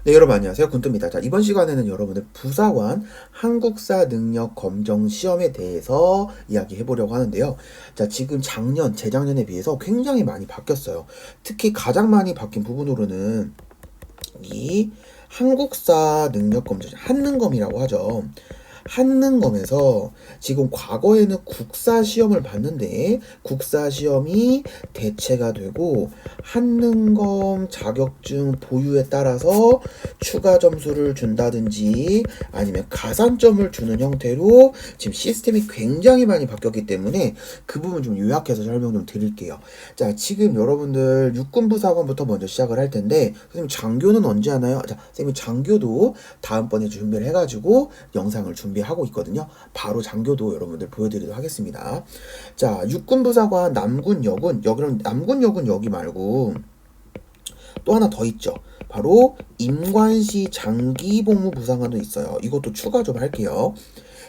네, 여러분 안녕하세요. 군뚜입니다. 자, 이번 시간에는 여러분들 부사관 한국사 능력 검정 시험에 대해서 이야기해 보려고 하는데요. 자, 지금 작년, 재작년에 비해서 굉장히 많이 바뀌었어요. 특히 가장 많이 바뀐 부분으로는 이 한국사 능력 검정, 한능검이라고 하죠. 한능검에서 지금 과거에는 국사 시험을 봤는데 국사 시험이 대체가 되고 한능검 자격증 보유에 따라서 추가 점수를 준다든지 아니면 가산점을 주는 형태로 지금 시스템이 굉장히 많이 바뀌었기 때문에 그 부분 좀 요약해서 설명 좀 드릴게요. 자, 지금 여러분들 육군부사관부터 먼저 시작을 할 텐데 선생님 장교는 언제 하나요? 자, 선생님 장교도 다음번에 준비를 해가지고 영상을 준비하고 있거든요. 바로 장교도 여러분들 보여드리도록 하겠습니다. 자, 육군부사관 남군여군 여기는 남군여군 여기 말고 또 하나 더 있죠. 바로 임관시 장기복무부사관도 있어요. 이것도 추가 좀 할게요.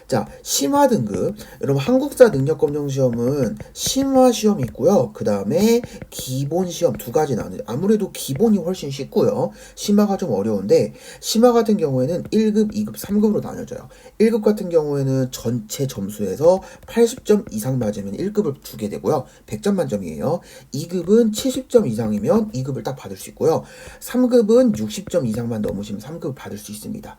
자, 심화 등급. 여러분, 한국사 능력검정 시험은 심화 시험이 있고요. 그 다음에 기본 시험 두 가지 나누는데, 아무래도 기본이 훨씬 쉽고요. 심화가 좀 어려운데, 심화 같은 경우에는 1급, 2급, 3급으로 나눠져요. 1급 같은 경우에는 전체 점수에서 80점 이상 맞으면 1급을 주게 되고요. 100점 만점이에요. 2급은 70점 이상이면 2급을 딱 받을 수 있고요. 3급은 60점 이상만 넘으시면 3급을 받을 수 있습니다.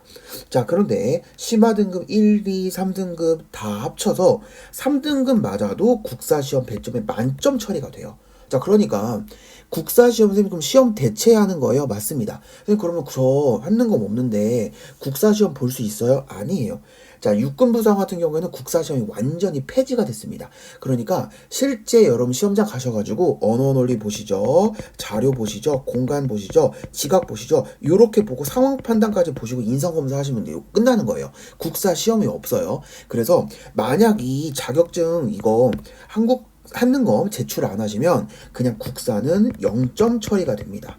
자, 그런데 심화 등급 1, 2, 3등급 다 합쳐서 3등급 맞아도 국사시험 배점에 만점 처리가 돼요. 자, 그러니까 국사시험 선생님 그럼 시험 대체하는 거예요? 맞습니다. 선생님 그러면 저 하는 거 없는데 국사시험 볼 수 있어요? 아니에요. 자, 육군부상 같은 경우에는 국사시험이 완전히 폐지가 됐습니다. 그러니까 실제 여러분 시험장 가셔가지고 언어 논리 보시죠, 자료 보시죠, 공간 보시죠, 지각 보시죠, 요렇게 보고 상황 판단까지 보시고 인성검사 하시면 돼요. 끝나는 거예요. 국사시험이 없어요. 그래서 만약 이 자격증 이거 한능검 제출 안 하시면 그냥 국사는 0점 처리가 됩니다.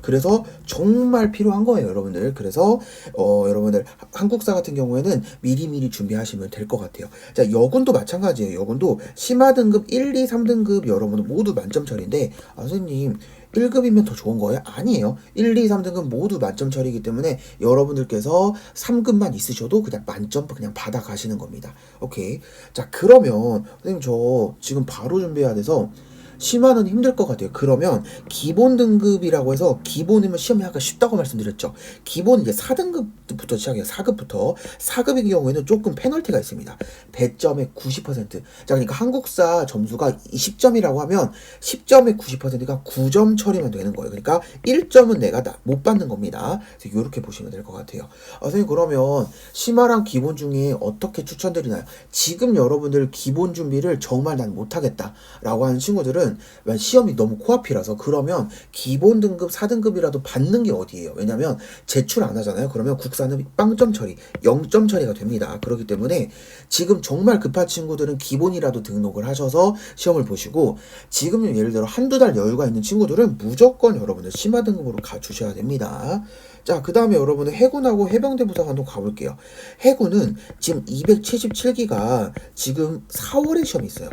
그래서 정말 필요한 거예요, 여러분들. 그래서 여러분들 한국사 같은 경우에는 미리미리 준비하시면 될 것 같아요. 자, 여군도 마찬가지예요. 여군도 심화 등급 1, 2, 3등급 여러분들 모두 만점 처리인데 선생님 1급이면 더 좋은 거예요? 아니에요. 1, 2, 3등급 모두 만점 처리이기 때문에 여러분들께서 3급만 있으셔도 그냥 만점 그냥 받아 가시는 겁니다. 오케이. 자, 그러면 선생님 저 지금 바로 준비해야 돼서 심화는 힘들 것 같아요. 그러면 기본 등급이라고 해서 기본이면 시험이 아까 쉽다고 말씀드렸죠. 기본 이제 4등급부터 시작해요. 4급부터. 4급의 경우에는 조금 페널티가 있습니다. 배점의 90%. 자, 그러니까 한국사 점수가 20점이라고 하면 10점의 90%가 9점 처리만 되는 거예요. 그러니까 1점은 내가 못 받는 겁니다. 그래서 이렇게 보시면 될 것 같아요. 선생님 그러면 심화랑 기본 중에 어떻게 추천드리나요? 지금 여러분들 기본 준비를 정말 난 못하겠다 라고 하는 친구들은 시험이 너무 코앞이라서 그러면 기본 등급 4등급이라도 받는 게 어디예요? 왜냐면 제출 안 하잖아요. 그러면 국사는 빵점 처리, 0점 처리가 됩니다. 그렇기 때문에 지금 정말 급한 친구들은 기본이라도 등록을 하셔서 시험을 보시고 지금 예를 들어 한두 달 여유가 있는 친구들은 무조건 여러분들 심화 등급으로 가주셔야 됩니다. 자, 그 다음에 여러분은 해군하고 해병대 부사관도 가볼게요. 해군은 지금 277기가 지금 4월에 시험이 있어요.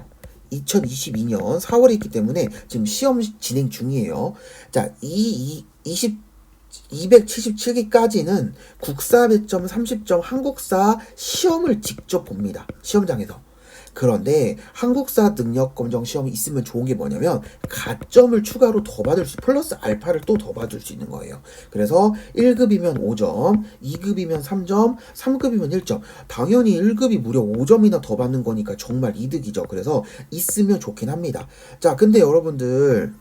2022년 4월에 있기 때문에 지금 시험 진행 중이에요. 자, 277기까지는 국사 배점 30점 한국사 시험을 직접 봅니다. 시험장에서. 그런데 한국사 능력 검정 시험이 있으면 좋은 게 뭐냐면 가점을 추가로 더 받을 수 플러스 알파를 또 더 받을 수 있는 거예요. 그래서 1급이면 5점, 2급이면 3점, 3급이면 1점. 당연히 1급이 무려 5점이나 더 받는 거니까 정말 이득이죠. 그래서 있으면 좋긴 합니다. 자, 근데 여러분들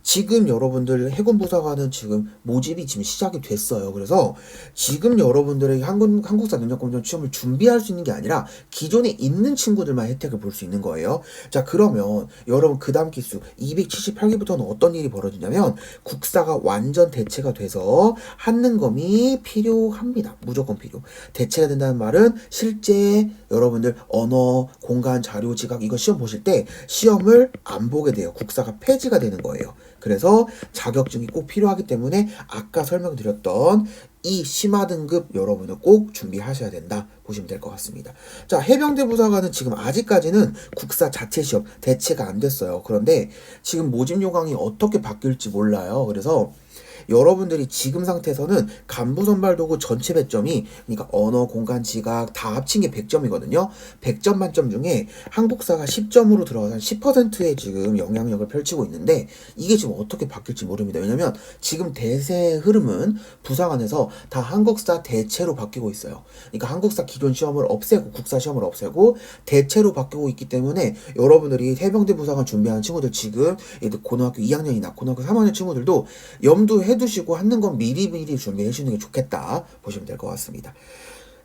지금 여러분들 해군부사관은 지금 모집이 지금 시작이 됐어요. 그래서 지금 여러분들의 한국사 능력검정 시험을 준비할 수 있는 게 아니라 기존에 있는 친구들만 혜택을 볼 수 있는 거예요. 자, 그러면 여러분 그 다음 기수 278기부터는 어떤 일이 벌어지냐면 국사가 완전 대체가 돼서 한능검이 필요합니다. 무조건 필요. 대체가 된다는 말은 실제 여러분들 언어, 공간, 자료, 지각 이거 시험 보실 때 시험을 안 보게 돼요. 국사가 폐지가 되는 거예요. 그래서 자격증이 꼭 필요하기 때문에 아까 설명드렸던 이 심화 등급 여러분은 꼭 준비하셔야 된다 보시면 될 것 같습니다. 자, 해병대 부사관은 지금 아직까지는 국사 자체 시험 대체가 안 됐어요. 그런데 지금 모집 요강이 어떻게 바뀔지 몰라요. 그래서 여러분들이 지금 상태에서는 간부 선발 도구 전체 배점이, 그러니까 언어, 공간, 지각 다 합친 게 100점이거든요. 100점 만점 중에 한국사가 10점으로 들어가서 한 10%의 지금 영향력을 펼치고 있는데, 이게 지금 어떻게 바뀔지 모릅니다. 왜냐면 지금 대세의 흐름은 부사관에서 다 한국사 대체로 바뀌고 있어요. 그러니까 한국사 기존 시험을 없애고 국사 시험을 없애고 대체로 바뀌고 있기 때문에 여러분들이 해병대 부사관 준비하는 친구들, 지금 얘들 고등학교 2학년이나 고등학교 3학년 친구들도 염두해 두시고 하는 건 미리미리 준비해 주시는 게 좋겠다 보시면 될 것 같습니다.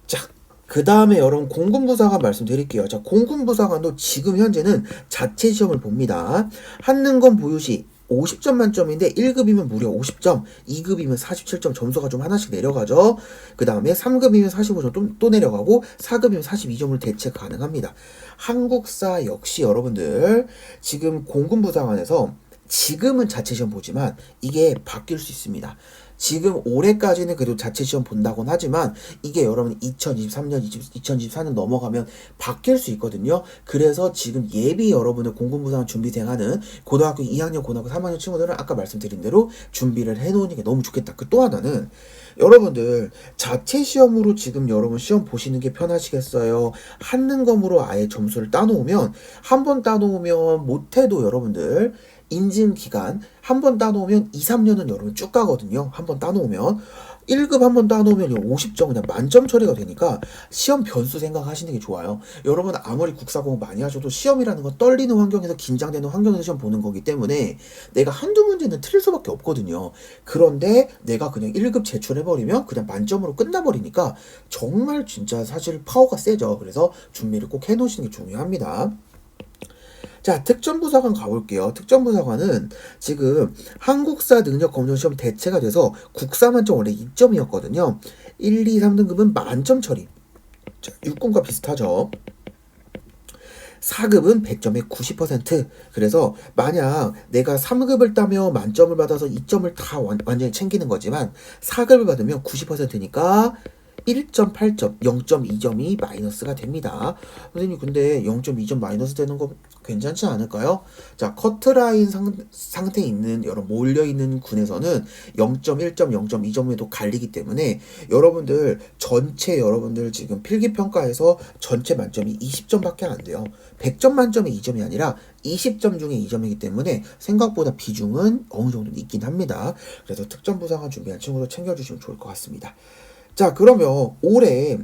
자, 그 다음에 여러분 공군부사관 말씀드릴게요. 자, 공군부사관도 지금 현재는 자체 시험을 봅니다. 한능검 보유시 50점 만점인데 1급이면 무려 50점, 2급이면 47점, 점수가 좀 하나씩 내려가죠. 그 다음에 3급이면 45점 또 내려가고 4급이면 42점으로 대체 가능합니다. 한국사 역시 여러분들 지금 공군부사관에서 지금은 자체 시험 보지만 이게 바뀔 수 있습니다. 지금 올해까지는 그래도 자체 시험 본다곤 하지만 이게 여러분 2023년, 2024년 넘어가면 바뀔 수 있거든요. 그래서 지금 예비 여러분들 공군부사관 준비생 하는 고등학교 2학년, 고등학교 3학년 친구들은 아까 말씀드린 대로 준비를 해놓는 게 너무 좋겠다. 그 또 하나는 여러분들 자체 시험으로 지금 여러분 시험 보시는 게 편하시겠어요? 한능검으로 아예 점수를 따놓으면, 한 번 따놓으면 못해도 여러분들 인증 기간 한 번 따놓으면 2, 3년은 여러분 쭉 가거든요. 한 번 따놓으면 1급 한 번 따놓으면 50점 그냥 만점 처리가 되니까 시험 변수 생각하시는 게 좋아요. 여러분 아무리 국사 공부 많이 하셔도 시험이라는 건 떨리는 환경에서, 긴장되는 환경에서 시험 보는 거기 때문에 내가 한두 문제는 틀릴 수밖에 없거든요. 그런데 내가 그냥 1급 제출해버리면 그냥 만점으로 끝나버리니까 정말 진짜 사실 파워가 세죠. 그래서 준비를 꼭 해놓으시는 게 중요합니다. 자, 특전부사관 가볼게요. 특전부사관은 지금 한국사 능력 검정 시험 대체가 돼서 국사 만점 원래 2점이었거든요. 1, 2, 3등급은 만점 처리. 자, 육군과 비슷하죠. 4급은 100점에 90%. 그래서 만약 내가 3급을 따며 만점을 받아서 2점을 다 완전히 챙기는 거지만 4급을 받으면 90%니까 1.8점, 0.2점이 마이너스가 됩니다. 선생님 근데 0.2점 마이너스 되는 거 괜찮지 않을까요? 자, 커트라인 상태에 있는 여러 몰려있는 군에서는 0.1점, 0.2점에도 갈리기 때문에 여러분들 전체 여러분들 지금 필기평가에서 전체 만점이 20점밖에 안 돼요. 100점 만점에 2점이 아니라 20점 중에 2점이기 때문에 생각보다 비중은 어느 정도 있긴 합니다. 그래서 특전부사관 준비한 친구도 챙겨주시면 좋을 것 같습니다. 자, 그러면 올해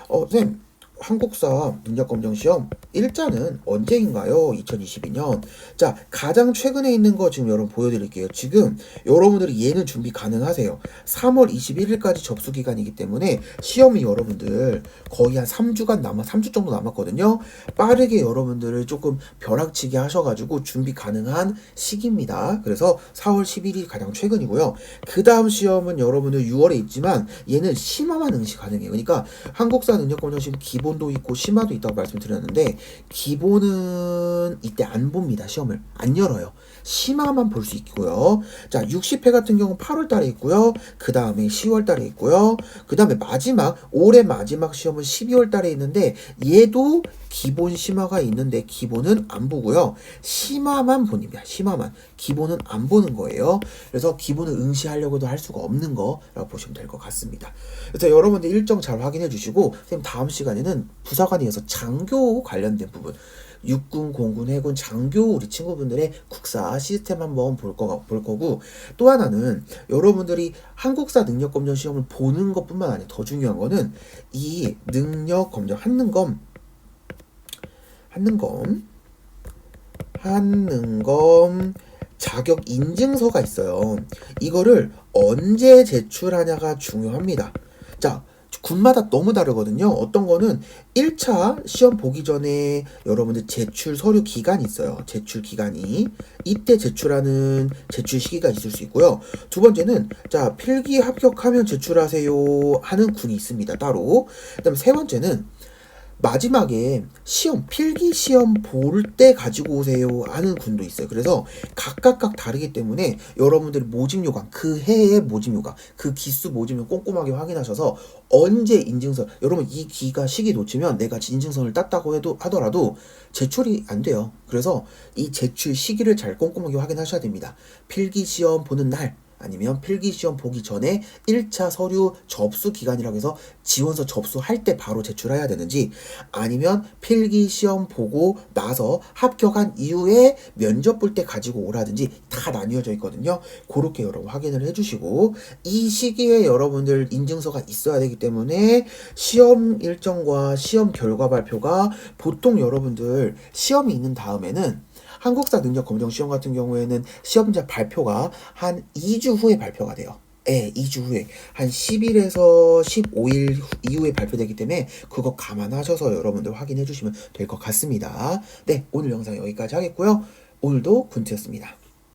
선생님 한국사 능력검정시험 일자는 언제인가요? 2022년. 자, 가장 최근에 있는 거 지금 여러분 보여드릴게요. 지금 여러분들이 얘는 준비 가능하세요. 3월 21일까지 접수 기간이기 때문에 시험이 여러분들 거의 한 3주 정도 남았거든요. 빠르게 여러분들을 조금 벼락치기 하셔가지고 준비 가능한 시기입니다. 그래서 4월 10일이 가장 최근이고요. 그 다음 시험은 여러분들 6월에 있지만 얘는 심화만 응시 가능해요. 그러니까 한국사 능력검정시험 기본도 있고 심화도 있다고 말씀드렸는데, 기본은 이때 안 봅니다. 시험을 안 열어요. 심화만 볼 수 있고요. 자, 60회 같은 경우는 8월 달에 있고요. 그 다음에 10월 달에 있고요. 그 다음에 올해 마지막 시험은 12월 달에 있는데 얘도 기본 심화가 있는데 기본은 안 보고요. 심화만 봅니다. 심화만. 기본은 안 보는 거예요. 그래서 기본을 응시하려고도 할 수가 없는 거라고 보시면 될 것 같습니다. 그래서 여러분들 일정 잘 확인해 주시고, 선생님 다음 시간에는 부사관에 이어서 장교 관련된 부분, 육군, 공군, 해군, 장교 우리 친구분들의 국사 시스템 한번 볼 거고, 또 하나는 여러분들이 한국사 능력검정 시험을 보는 것뿐만 아니라 더 중요한 거는 이 능력검정 한능검 자격 인증서가 있어요. 이거를 언제 제출하냐가 중요합니다. 자, 군마다 너무 다르거든요. 어떤 거는 1차 시험 보기 전에 여러분들 제출 서류 기간이 있어요. 제출 기간이. 이때 제출하는 제출 시기가 있을 수 있고요. 두 번째는 자, 필기 합격하면 제출하세요 하는 군이 있습니다. 따로. 그다음에 세 번째는 마지막에 필기 시험 볼 때 가지고 오세요 하는 군도 있어요. 그래서 각각 다르기 때문에 여러분들이 모집 요강, 그 해의 모집 요강, 그 기수 모집 요강 꼼꼼하게 확인하셔서 언제 인증서, 여러분 이 시기 놓치면 내가 인증서를 땄다고 하더라도 제출이 안 돼요. 그래서 이 제출 시기를 잘 꼼꼼하게 확인하셔야 됩니다. 필기 시험 보는 날, 아니면 필기시험 보기 전에 1차 서류 접수 기간이라고 해서 지원서 접수할 때 바로 제출해야 되는지, 아니면 필기시험 보고 나서 합격한 이후에 면접 볼 때 가지고 오라든지 다 나뉘어져 있거든요. 그렇게 여러분 확인을 해주시고, 이 시기에 여러분들 인증서가 있어야 되기 때문에 시험 일정과 시험 결과 발표가 보통 여러분들 시험이 있는 다음에는, 한국사 능력 검정 시험 같은 경우에는 시험자 발표가 한 2주 후에 발표가 돼요. 네, 2주 후에 한 10일에서 15일 이후에 발표되기 때문에 그거 감안하셔서 여러분들 확인해 주시면 될 것 같습니다. 네, 오늘 영상 여기까지 하겠고요. 오늘도 군트였습니다.